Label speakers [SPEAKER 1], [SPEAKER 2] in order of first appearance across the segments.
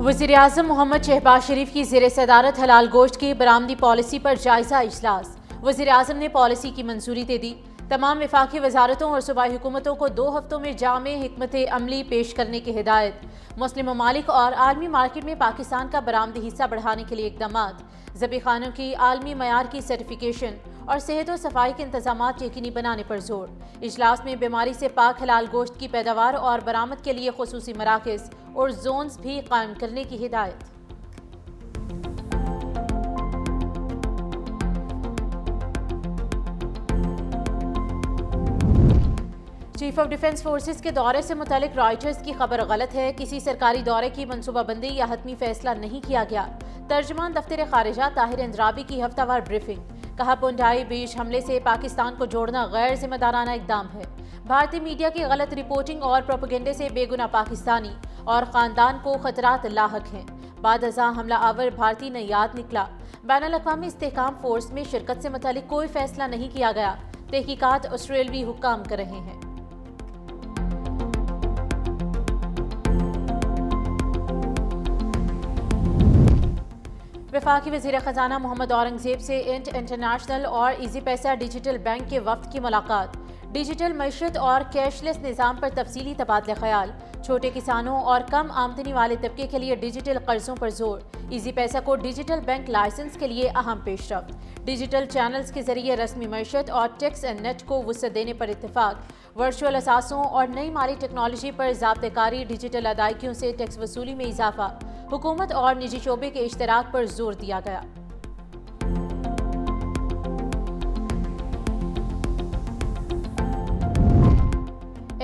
[SPEAKER 1] वज़ीर-ए-आज़म मोहम्मद शहबाज शरीफ की ज़ेर सदारत हलाल गोश्त की बरामदी पॉलिसी पर जायज़ा इजलास। वज़ीर-ए-आज़म ने पॉलिसी की मंजूरी दे दी। तमाम वफाकी वजारतों और सूबाई हुकूमतों को 2 हफ्तों में जामे हिकमत अमली पेश करने की हिदायत। मुस्लिम ममालिक और आलमी मार्केट में पाकिस्तान का बरामदी हिस्सा बढ़ाने के लिए इक़दामात। ज़बीखानों की आलमी मयार की सर्टिफिकेशन और सेहत और सफाई के इंतजामात यकीनी बनाने पर जोर। इजलास में बीमारी से पाक हलाल गोश्त की पैदावार और बरामद के लिए खुसूसी मराकज़ और जोन्स भी कायम करने की हिदायत। चीफ ऑफ डिफेंस फोर्सेस के दौरे से मुतालिक रॉयटर्स की खबर गलत है। किसी सरकारी दौरे की मनसूबाबंदी या हतमी फैसला नहीं किया गया। तर्जुमान दफ्तर खारिजा ताहिर इंद्राबी की हफ्तावार ब्रीफिंग। कहा पुंडाई बीच हमले से पाकिस्तान को जोड़ना गैर जिम्मेदाराना इकदाम है। भारतीय मीडिया की गलत रिपोर्टिंग और प्रोपेगेंडे से बेगुनाह पाकिस्तानी और खानदान को खतरात लाहक हैं। बाद अज़ा हमला आवर भारतीय नैयाद निकला। बैनुल अक़वामी इस्तेहकाम फोर्स में शिरकत से मुतालिक कोई फैसला नहीं किया गया। तहकीकात ऑस्ट्रेलवी हुक्काम कर रहे हैं। वफाकी वज़ीर ख़जाना मोहम्मद औरंगज़ेब से इंटरनेशनल और इजी पैसा डिजिटल बैंक के वफ़द की मुलाकात। डिजिटल मईशत और कैशलेस निज़ाम पर तफसीली तबादला ख्याल। छोटे किसानों और कम आमदनी वाले तबके के लिए डिजिटल कर्जों पर जोर। इजी पैसा को डिजिटल बैंक लाइसेंस के लिए अहम पेशरफ्त। डिजिटल चैनल्स के जरिए रस्मी मईशत और टैक्स एंड नेट को वुसअत देने पर इत्तेफाक। वर्चुअल असासों और नई माली टेक्नोलॉजी पर ज़ाब्तेकारी। डिजिटल अदायगियों से टैक्स वसूली में इजाफा। हुकूमत और निजी शोबे के इश्तराक पर जोर दिया गया।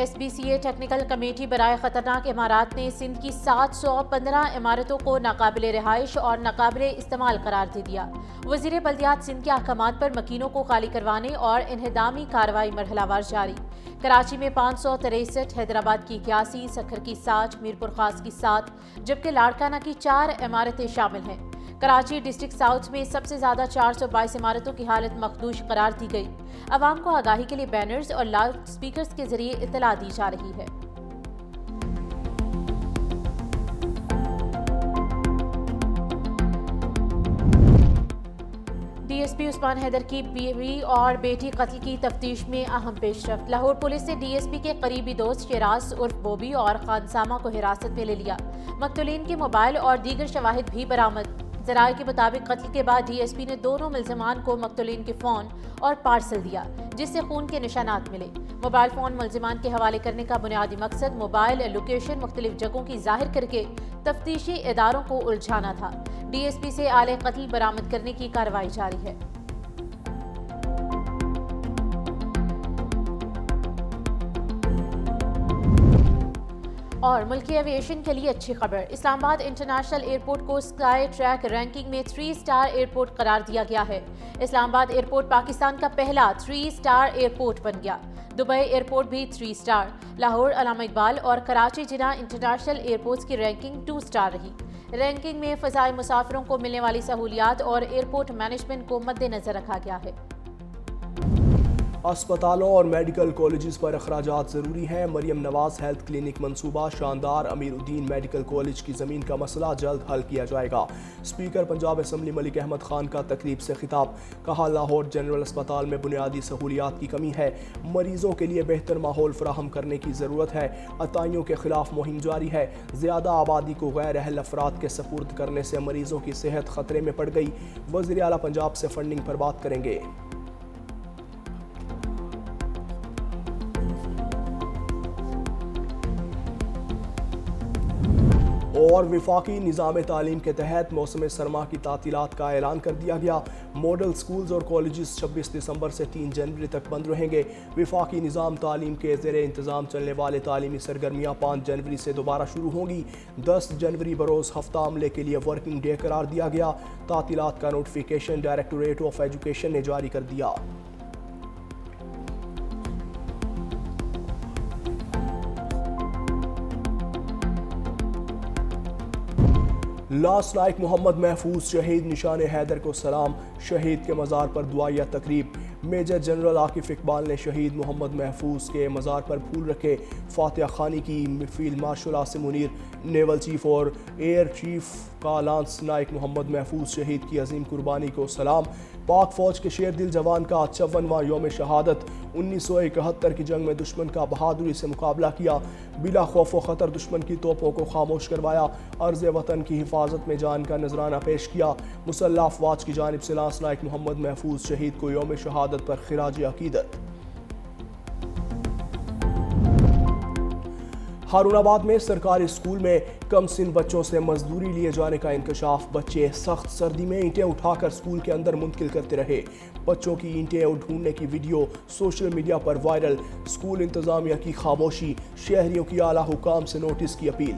[SPEAKER 1] SBCA टेक्निकल कमेटी बराए खतरनाक इमारात ने सिंध की 715 इमारतों को नाकाबिले रिहाइश और नाकाबिले इस्तेमाल करार दे दिया। वज़ीर बल्दियात सिंध के अहकामात पर मकीनों को खाली करवाने और इन्हदामी कार्रवाई मरहलावार जारी। कराची में 563, हैदराबाद की 81, सखर की 60, मीरपुर खास की 7, जबकि लाड़काना की 4 इमारतें शामिल हैं। कराची डिस्ट्रिक्ट साउथ में सबसे ज़्यादा 422 इमारतों की हालत मखदूश करार दी गई। अवाम को आगाही के लिए बैनर्स और लाउड स्पीकर्स के जरिए इत्तला दी जा रही है। DSP उस्मान हैदर की बीवी और बेटी कत्ल की तफ्तीश में अहम पेशरफ्त। लाहौर पुलिस ने DSP के करीबी दोस्त शिराज उर्फ बोबी और खानसामा को हिरासत में ले लिया। मकतूलीन के मोबाइल और दीगर शवाहिद भी बरामद। ज़राए के मुताबिक कत्ल के बाद DSP ने दोनों मुल्ज़िमान को मकतूलीन के फ़ोन और पार्सल दिया, जिससे खून के निशानात मिले। मोबाइल फ़ोन मुल्ज़िमान के हवाले करने का बुनियादी मकसद मोबाइल लोकेशन मुख्तलिफ जगहों की ज़ाहिर करके तफ्तीशी इदारों को उलझाना था। DSP से आले कत्ल बरामद करने की कार्रवाई जारी है। और मुल्की एविएशन के लिए अच्छी खबर। इस्लामाबाद इंटरनेशनल एयरपोर्ट को स्काई ट्रैक रैंकिंग में 3 स्टार एयरपोर्ट करार दिया गया है। इस्लामाबाद एयरपोर्ट पाकिस्तान का पहला 3 स्टार एयरपोर्ट बन गया। दुबई एयरपोर्ट भी 3 स्टार। लाहौर, अल्लामा इकबाल और कराची जिना इंटरनेशनल एयरपोर्ट्स की रैंकिंग 2 स्टार रही। रैंकिंग में फ़ज़ाई मुसाफिरों को मिलने वाली सहूलियात और एयरपोर्ट मैनेजमेंट को मद्देनजर रखा गया है।
[SPEAKER 2] अस्पतालों और मेडिकल कॉलेजेस पर अखराजात ज़रूरी हैं। मरियम नवाज हेल्थ क्लिनिक मंसूबा शानदार। अमीरुद्दीन मेडिकल कॉलेज की ज़मीन का मसला जल्द हल किया जाएगा। स्पीकर पंजाब असम्बली मलिक अहमद खान का तकरीब से खिताब। कहा लाहौर जनरल अस्पताल में बुनियादी सहूलियात की कमी है। मरीजों के लिए बेहतर माहौल फराहम करने की ज़रूरत है। अताइयों के खिलाफ मुहिम जारी है। ज़्यादा आबादी को गैर अहल अफराद के सपुर्द करने से मरीजों की सेहत खतरे में पड़ गई। वज़ीर आला पंजाब से फंडिंग पर बात करेंगे। और वफाकी निज़ाम तालीम के तहत मौसम सरमा की तातीलात का ऐलान कर दिया गया। मॉडल स्कूल्स और कॉलेजेस 26 दिसंबर से 3 जनवरी तक बंद रहेंगे। वफाकी निज़ाम तालीम के ज़ेरे इंतज़ाम चलने वाले तालीमी सरगर्मियाँ 5 जनवरी से दोबारा शुरू होंगी। 10 जनवरी बरोज़ हफ्ता अमले के लिए वर्किंग डे करार दिया गया। तातीलात का नोटिफिकेशन डायरेक्टोरेट ऑफ एजुकेशन ने जारी कर दिया। लास्ट नाइक मोहम्मद महफूज शहीद निशान हैदर को सलाम। शहीद के मज़ार पर दुआया तकरीब। میجر جنرل عاقف اقبال نے شہید محمد محفوظ کے مزار پر پھول رکھے، فاتحہ خوانی کی۔ Field marshal Asim Munir, naval chief اور ایئر چیف کا لانس نائک محمد محفوظ شہید کی عظیم قربانی کو سلام۔ پاک فوج کے شیر دل جوان کا 56واں یوم شہادت۔ 1971 کی جنگ میں دشمن کا بہادری سے مقابلہ کیا، بلا خوف و خطر دشمن کی توپوں کو خاموش کروایا، عرض وطن کی حفاظت میں جان کا نذرانہ پیش کیا۔ مسلح افواج کی جانب سے لانس نائک محمد محفوظ شہید کو یوم شہادت پر خراج عقیدت۔ ہارون آباد میں سرکاری اسکول میں کم سن بچوں سے مزدوری لیے جانے کا انکشاف۔ بچے سخت سردی میں اینٹیں اٹھا کر اسکول کے اندر منتقل کرتے رہے۔ بچوں کی اینٹیں ڈھونڈنے کی ویڈیو سوشل میڈیا پر وائرل۔ اسکول انتظامیہ کی خاموشی، شہریوں کی اعلیٰ حکام سے نوٹس کی اپیل۔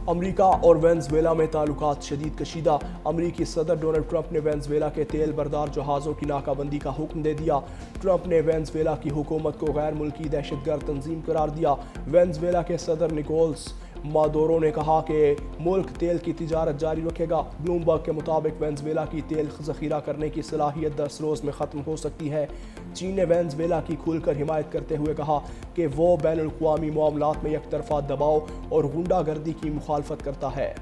[SPEAKER 2] امریکہ اور وینزویلا میں تعلقات شدید کشیدہ۔ امریکی صدر ڈونلڈ ٹرمپ نے وینزویلا کے تیل بردار جہازوں کی ناکہ بندی کا حکم دے دیا۔ ٹرمپ نے وینزویلا کی حکومت کو غیر ملکی دہشت گرد تنظیم قرار دیا۔ وینزویلا کے صدر نکولس مادورو نے کہا کہ ملک تیل کی تجارت جاری رکھے گا۔ بلومبرگ کے مطابق وینزویلا کی تیل ذخیرہ کرنے کی صلاحیت 10 روز میں ختم ہو سکتی ہے۔ چین نے وینزویلا کی کھل کر حمایت کرتے ہوئے کہا کہ وہ بین الاقوامی معاملات میں یک طرفہ دباؤ اور غنڈہ گردی کی مخالفت کرتا ہے۔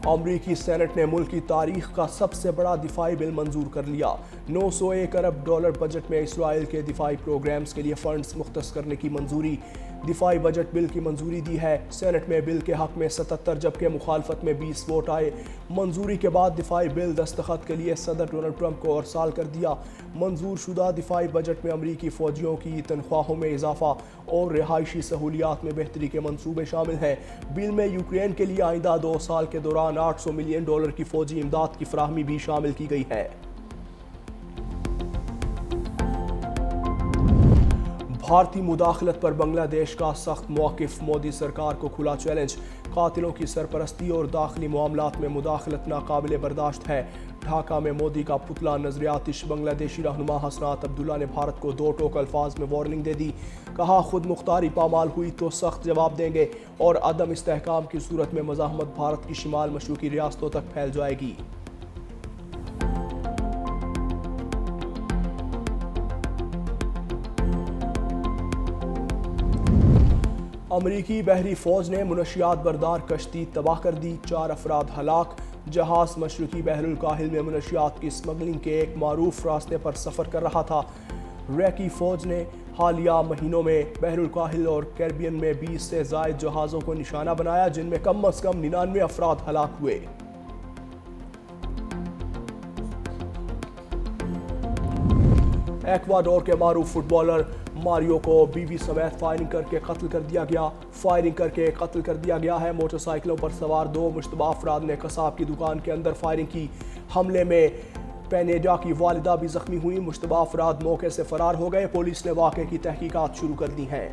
[SPEAKER 2] امریکی سینٹ نے ملک کی تاریخ کا سب سے بڑا دفاعی بل منظور کر لیا۔ $901 ارب بجٹ میں اسرائیل کے دفاعی پروگرامز کے لیے فنڈز مختص کرنے کی منظوری۔ دفاعی بجٹ بل کی منظوری دی ہے۔ سینٹ میں بل کے حق میں 77 جبکہ مخالفت میں 20 ووٹ آئے۔ منظوری کے بعد دفاعی بل دستخط کے لیے صدر ڈونلڈ ٹرمپ کو ارسال کر دیا۔ منظور شدہ دفاعی بجٹ میں امریکی فوجیوں کی تنخواہوں میں اضافہ اور رہائشی سہولیات میں بہتری کے منصوبے شامل ہیں۔ بل میں یوکرین کے لیے آئندہ 2 سال کے دوران $800 ملین کی فوجی امداد کی فراہمی بھی شامل کی گئی ہے۔ بھارتی مداخلت پر بنگلہ دیش کا سخت موقف۔ مودی سرکار کو کھلا چیلنج۔ قاتلوں کی سرپرستی اور داخلی معاملات میں مداخلت ناقابل برداشت ہے۔ ڈھاکہ میں مودی کا پتلا نظر آتش۔ بنگلہ دیشی رہنما حسنات عبداللہ نے بھارت کو 2 ٹوک الفاظ میں وارننگ دے دی۔ کہا خود مختاری پامال ہوئی تو سخت جواب دیں گے اور عدم استحکام کی صورت میں مزاحمت بھارت کی شمال مشرقی ریاستوں تک پھیل جائے گی۔ امریکی بحری فوج نے منشیات بردار کشتی تباہ کر دی، 4 افراد ہلاک۔ جہاز مشرقی بحر الکاہل میں منشیات کی اسمگلنگ کے ایک معروف راستے پر سفر کر رہا تھا۔ ریکی فوج نے حالیہ مہینوں میں بحر الکاہل اور کیریبین میں 20 سے زائد جہازوں کو نشانہ بنایا جن میں کم از کم 99 افراد ہلاک ہوئے۔ ایکواڈور کے معروف فٹ بالر ماریو کو بیوی سمیت فائرنگ کر کے قتل کر دیا گیا ہے۔ موٹر سائیکلوں پر سوار 2 مشتبہ افراد نے قصاب کی دکان کے اندر فائرنگ کی۔ حملے میں پینیڈا کی والدہ بھی زخمی ہوئی۔ مشتبہ افراد موقع سے فرار ہو گئے۔ پولیس نے واقعے کی تحقیقات شروع کر دی ہیں۔